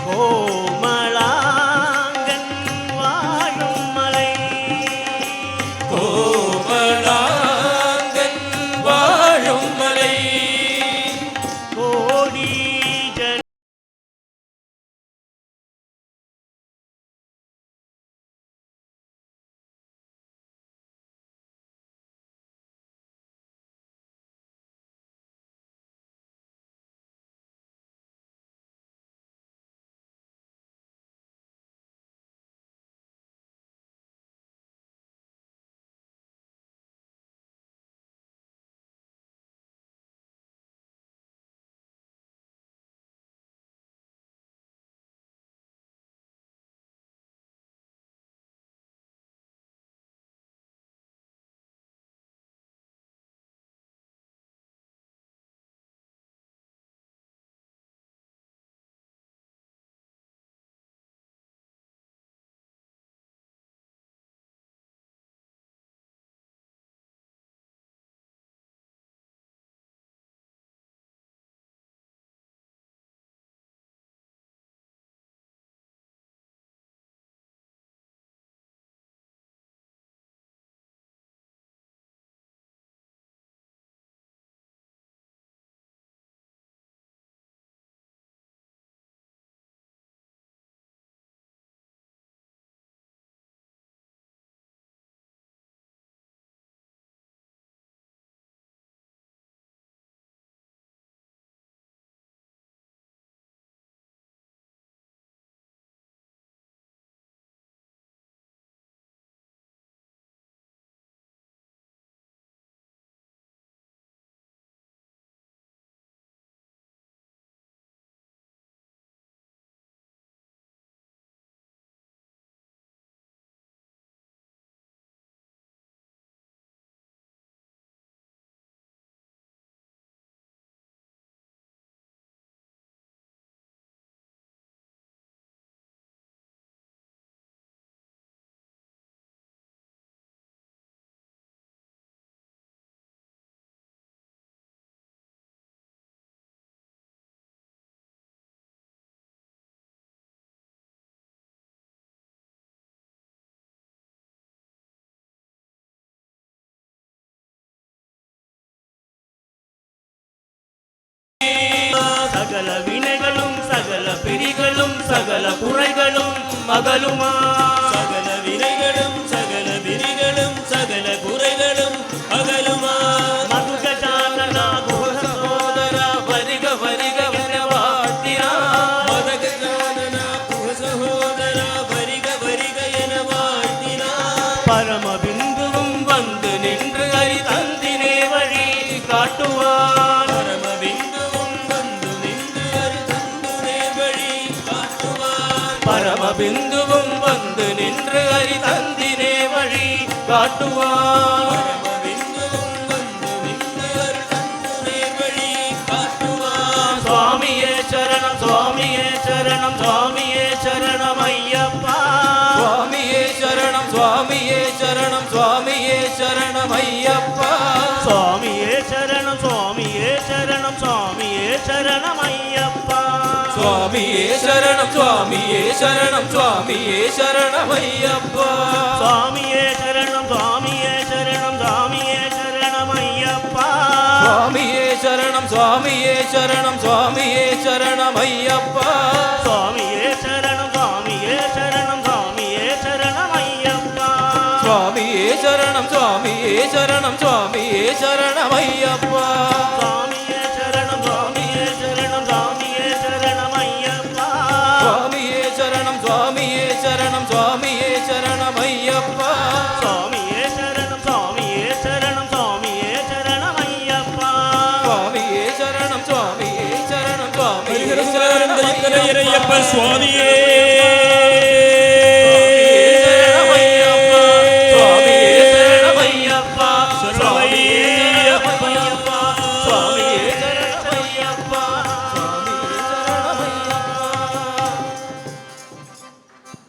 கோமளாங்கன் வாழும் மலை கோமளாங்கன் வாழும் மலை கோடி சகல வினைகளும் சகல பிரிகளும் சகல குறைகளும் அகலுமா சகல வினைகளும் சகல பிரிகளும் சகல குறைகளும் அகலுமா மதுகஜானனா குஹசோதரா வருக வருக என வாழ்த்தினார் மதகஜானனா குஹசோதரா வருக வருக என வாழ்த்தினார் பரமபிந்துவும் வந்து நின்று ஹரி தந்தினே வழி காட்டுவான் பரமபிந்துவும் வந்து நின்று ஹரி தந்தினே வழி காட்டுவான் சுவாமியே சரணம் சுவாமியே சரணம் சுவாமியே சரணம் ஐயப்பா சுவாமியே சரணம் சுவாமியே சரணம் சுவாமியே சரணம் ஐயப்பா சுவாமியே சரணம் சுவாமியே சரணம் சுவாமியே சரணம் ஐயப்பா சுவாமியே சரணம் சுவாமியே சரணம் சுவாமியே சரணம் ஐயப்பா சுவாமியே சரணம் சுவாமியே சரணம் சுவாமியே சரணம் ஐயப்பா சுவாமியே சரணம் சுவாமியே சரணம் சுவாமியே சரணம் ஐயப்பா சுவாமியே சரணம் சுவாமியே சரணம் சுவாமியே சரணம் ஐயப்பா சுவாமியே சரணம் சுவாமியே சரணம் சுவாமியே சரணம் ஐயப்பா சுவாமியே சரணம் சுவாமியே சரணம் சுவாமியே சரணம் ஐயப்பா சுவாமியே சரணம் சுவாமியே சரணம் சுவாமியே சரணம் ஐயப்பா சுவாமியே சரணம் சுவாமியே சரணம் சுவாமியே சரணம் ஐயப்பா சுவாமியே சரணம் சுவாமியே சரணம் சுவாமியே சுவாமியே